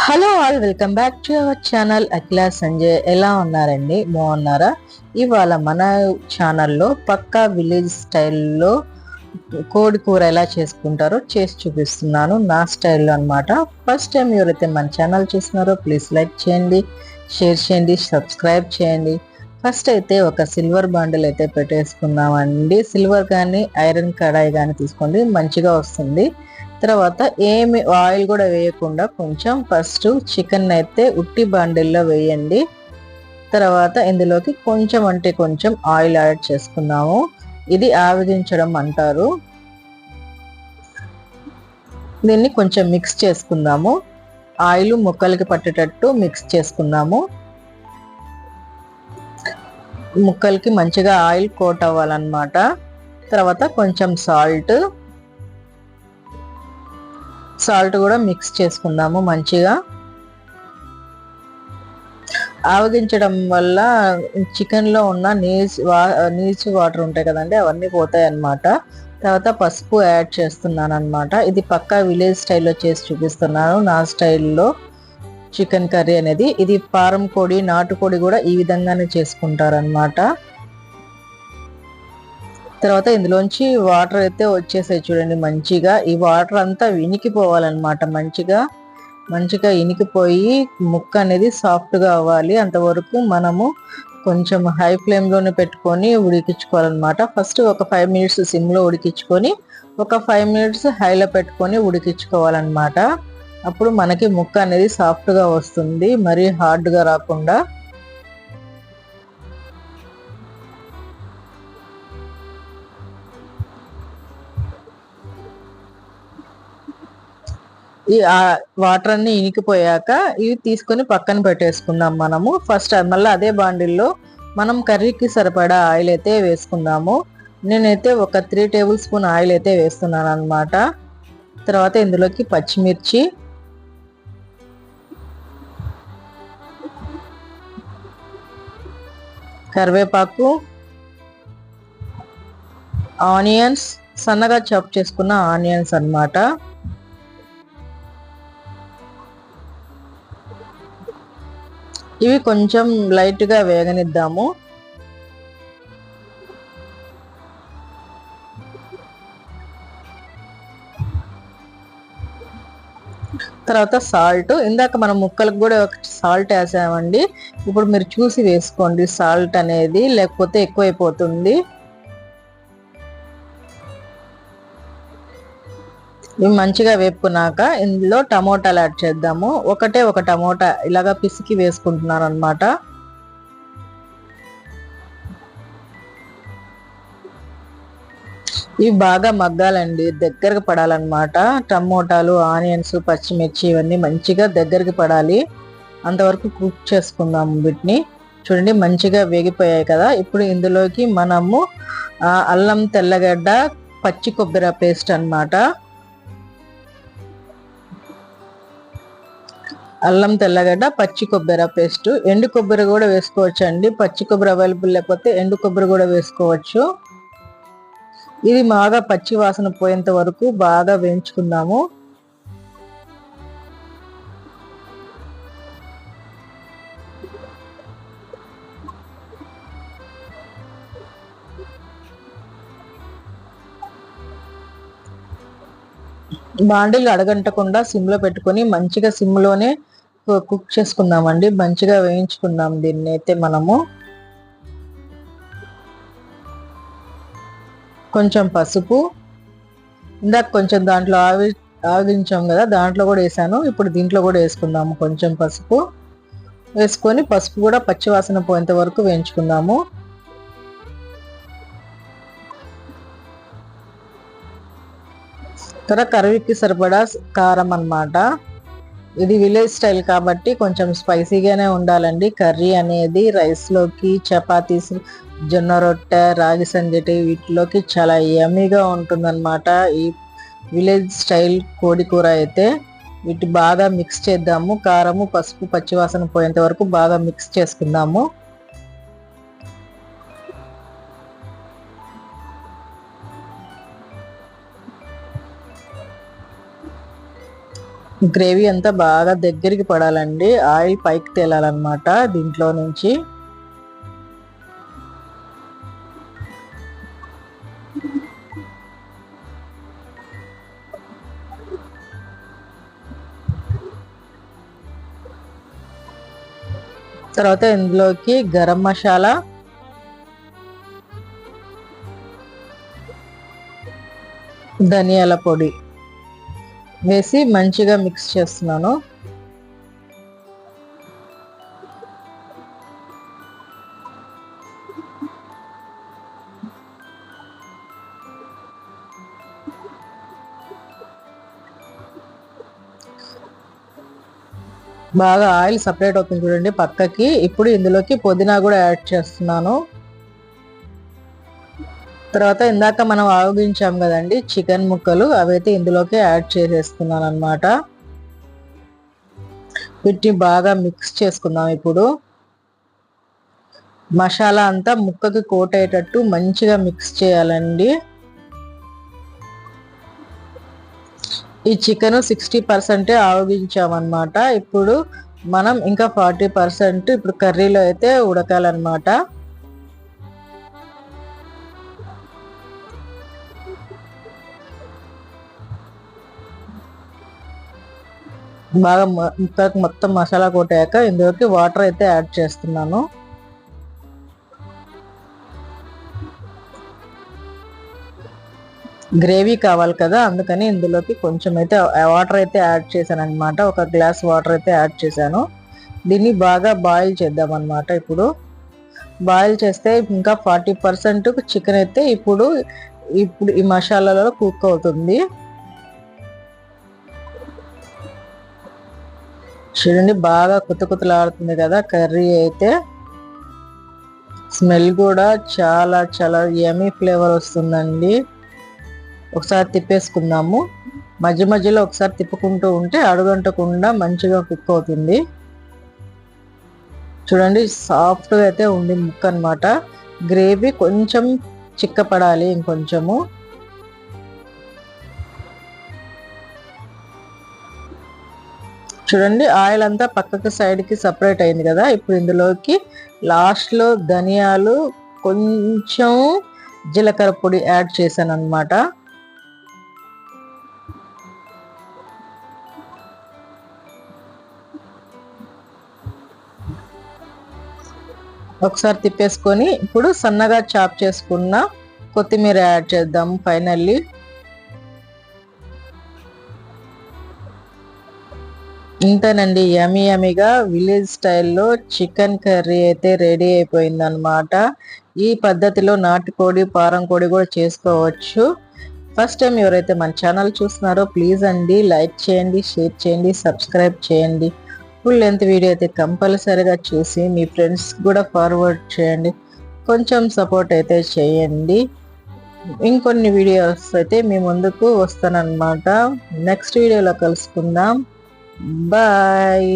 Hello all, welcome back to our channel Akhila Sanjay. ఎలా ఉన్నారండి? బాగున్నారా? ఇవాళ మన ఛానల్లో పక్కా విలేజ్ స్టైల్లో కోడి కూర ఎలా చేసుకుంటారో చేసి చూపిస్తున్నాను, నా స్టైల్లో అనమాట. ఫస్ట్ టైం ఎవరైతే మన ఛానల్ చూస్తున్నారో ప్లీజ్ లైక్ చేయండి, షేర్ చేయండి, సబ్స్క్రైబ్ చేయండి. ఫస్ట్ అయితే ఒక సిల్వర్ బాండిల్ అయితే పెట్టేసుకున్నామండి. సిల్వర్ కానీ ఐరన్ కడాయి కానీ తీసుకోండి, మంచిగా వస్తుంది. తర్వాత ఏమి ఆయిల్ కూడా వేయకుండా కొంచెం ఫస్ట్ చికెన్ అయితే ఉట్టి బాండిల్లో వేయండి. తర్వాత ఇందులోకి కొంచెం అంటే కొంచెం ఆయిల్ యాడ్ చేసుకున్నాము. ఇది ఆవిరించడం అంటారు. దీన్ని కొంచెం మిక్స్ చేసుకుందాము. ఆయిల్ ముక్కలకి పట్టేటట్టు మిక్స్ చేసుకుందాము. ముక్కలకి మంచిగా ఆయిల్ కోట్ అవ్వాలన్నమాట. తర్వాత కొంచెం సాల్ట్ కూడా మిక్స్ చేసుకుందాము మంచిగా. ఆవగించడం వల్ల చికెన్లో ఉన్న నీచు వాటర్ ఉంటాయి కదండి, అవన్నీ పోతాయి అన్నమాట. తర్వాత పసుపు యాడ్ చేస్తున్నాను అనమాట. ఇది పక్కా విలేజ్ స్టైల్లో చేసి చూపిస్తున్నాను, నా స్టైల్లో చికెన్ కర్రీ అనేది. ఇది పారం కోడి, నాటుకోడి కూడా ఈ విధంగానే చేసుకుంటారనమాట. తర్వాత ఇందులోంచి వాటర్ అయితే వచ్చేసాయి చూడండి మంచిగా. ఈ వాటర్ అంతా ఇనికిపోవాలన్నమాట. మంచిగా ఇనికిపోయి ముక్క అనేది సాఫ్ట్గా అవ్వాలి. అంతవరకు మనము కొంచెం హై ఫ్లేమ్లోనే పెట్టుకొని ఉడికించుకోవాలన్నమాట. ఫస్ట్ ఒక 5 మినిట్స్ సిమ్లో ఉడికించుకొని ఒక 5 మినిట్స్ హైలో పెట్టుకొని ఉడికించుకోవాలన్నమాట. అప్పుడు మనకి ముక్క అనేది సాఫ్ట్గా వస్తుంది, మరీ హార్డ్గా రాకుండా. ఈ వాటర్ అన్ని ఇనికిపోయాక ఇవి తీసుకొని పక్కన పెట్టేసుకుందాం మనము. ఫస్ట్ మళ్ళీ అదే బాండిల్లో మనం కర్రీకి సరిపడా ఆయిల్ అయితే వేసుకుందాము. నేనైతే ఒక 3 టేబుల్ స్పూన్ ఆయిల్ అయితే వేస్తున్నాను అనమాట. తర్వాత ఇందులోకి పచ్చిమిర్చి, కరివేపాకు, ఆనియన్స్, సన్నగా చాప్ చేసుకున్న ఆనియన్స్ అన్నమాట. ఇవి కొంచెం లైట్గా వేగనిద్దాము. తర్వాత సాల్ట్, ఇందాక మనం ముక్కలకు కూడా సాల్ట్ వేసామండి. ఇప్పుడు మీరు చూసి వేసుకోండి సాల్ట్ అనేది, లేకపోతే ఎక్కువైపోతుంది. ఇవి మంచిగా వేపుకున్నాక ఇందులో టమోటాలు యాడ్ చేద్దాము. ఒక టమోటా ఇలాగా పిసికి వేసుకుంటున్నాను అనమాట. ఇవి బాగా మగ్గాలండి, దగ్గరకు పడాలన్నమాట. టమోటాలు, ఆనియన్స్, పచ్చిమిర్చి ఇవన్నీ మంచిగా దగ్గరికి పడాలి. అంతవరకు కుక్ చేసుకుందాము వీటిని. చూడండి మంచిగా వేగిపోయాయి కదా. ఇప్పుడు ఇందులోకి మనము అల్లం, తెల్లగడ్డ, పచ్చి కొబ్బరి పేస్ట్ అన్నమాట. అల్లం, తెల్లగడ్డ, పచ్చి కొబ్బరి పేస్ట్. ఎండు కొబ్బరి కూడా వేసుకోవచ్చు అండి. పచ్చి కొబ్బరి అవైలబుల్ లేకపోతే ఎండు కొబ్బరి కూడా వేసుకోవచ్చు. ఇది బాగా పచ్చి వాసన పోయేంత వరకు బాగా వేయించుకుందాము. బాండిల్ అడగంటకుండా సిమ్లో పెట్టుకొని మంచిగా సిమ్లోనే కుక్ చేసుకుందామండి. మంచిగా వేయించుకుందాం దీన్ని అయితే మనము. కొంచెం పసుపు, ఇందాక కొంచెం దాంట్లో ఆవించాం కదా, దాంట్లో కూడా వేసాను. ఇప్పుడు దీంట్లో కూడా వేసుకుందాము కొంచెం పసుపు వేసుకొని, పసుపు కూడా పచ్చివాసన పోయేంత వరకు వేయించుకుందాము. తర్వాత కర్రీకి సరిపడా కారం అన్నమాట. ఇది విలేజ్ స్టైల్ కాబట్టి కొంచెం స్పైసీగానే ఉండాలండి. కర్రీ అనేది రైస్లోకి, చపాతీస్, జొన్న రొట్టె, రాగి సంగటి వీటిలోకి చాలా యమ్మీగా ఉంటుందన్నమాట ఈ విలేజ్ స్టైల్ కోడి కూర అయితే. వీటి బాగా మిక్స్ చేద్దాము. కారము, పసుపు పచ్చివాసన పోయేంత వరకు బాగా మిక్స్ చేసుకుందాము. గ్రేవీ అంతా బాగా దగ్గరికి పడాలండి, ఆయిల్ పైకి తేలాలన్నమాట దీంట్లో నుంచి. తర్వాత ఇందులోకి గరం మసాలా, ధనియాల పొడి వేసి మంచిగా మిక్స్ చేస్తున్నాను. బాగా ఆయిల్ సపరేట్ అవుతుంది చూడండి పక్కకి. ఇప్పుడు ఇందులోకి పుదీనా కూడా యాడ్ చేస్తున్నాను. తర్వాత ఇందాక మనం ఆవగించాం కదండి చికెన్ ముక్కలు, అవైతే ఇందులోకి యాడ్ చేసేస్తున్నాను అన్నమాట. వీటిని బాగా మిక్స్ చేసుకుందాం. ఇప్పుడు మసాలా అంతా ముక్కకి కోట్ అయ్యేటట్టు మంచిగా మిక్స్ చేయాలండి. ఈ చికెన్ 60% ఆవగించామన్నమాట. ఇప్పుడు మనం ఇంకా 40% ఇప్పుడు కర్రీలో అయితే ఉడకాలన్నమాట. బాగా ముక్కకి మొత్తం మసాలా కొట్టాక ఇందులోకి వాటర్ అయితే యాడ్ చేస్తున్నాను. గ్రేవీ కావాలి కదా, అందుకని ఇందులోకి కొంచెం అయితే వాటర్ అయితే యాడ్ చేశాను అనమాట. ఒక గ్లాస్ వాటర్ అయితే యాడ్ చేశాను. దీన్ని బాగా బాయిల్ చేద్దాం అనమాట. ఇప్పుడు బాయిల్ చేస్తే ఇంకా 40% చికెన్ అయితే ఇప్పుడు ఈ మసాలాలో కుక్ అవుతుంది. చూడండి బాగా కుతకుతలాడుతుంది కదా కర్రీ అయితే. స్మెల్ కూడా చాలా చాలా యమీ ఫ్లేవర్ వస్తుందండి. ఒకసారి తిప్పేసుకుందాము. మధ్య మధ్యలో ఒకసారి తిప్పుకుంటూ ఉంటే అడుగంటకుండా మంచిగా కుక్ అవుతుంది. చూడండి సాఫ్ట్గా అయితే ఉంది ముక్క అన్నమాట. గ్రేవీ కొంచెం చిక్కపడాలి ఇంకొంచెము. చూడండి ఆయిల్ అంతా పక్కకి సైడ్కి సపరేట్ అయింది కదా. ఇప్పుడు ఇందులోకి లాస్ట్లో ధనియాలు, కొంచెం జీలకర్ర పొడి యాడ్ చేశాను అన్నమాట. ఒకసారి తిప్పేసుకొని ఇప్పుడు సన్నగా చాప్ చేసుకున్న కొత్తిమీర యాడ్ చేద్దాం ఫైనల్లీ. ఇంతేనండి, యమీ యమీగా విలేజ్ స్టైల్లో చికెన్ కర్రీ అయితే రెడీ అయిపోయింది అనమాట. ఈ పద్ధతిలో నాటుకోడి, పారం కోడి కూడా చేసుకోవచ్చు. ఫస్ట్ టైం ఎవరైతే మన ఛానల్ చూస్తున్నారో ప్లీజ్ అండి లైక్ చేయండి, షేర్ చేయండి, సబ్స్క్రైబ్ చేయండి. ఫుల్ లెంత్ వీడియో అయితే కంపల్సరీగా చూసి మీ ఫ్రెండ్స్ కూడా ఫార్వర్డ్ చేయండి. కొంచెం సపోర్ట్ అయితే చేయండి. ఇంకొన్ని వీడియోస్ అయితే మీ ముందుకు వస్తానన్నమాట. నెక్స్ట్ వీడియోలో కలుసుకుందాం. బాయ్.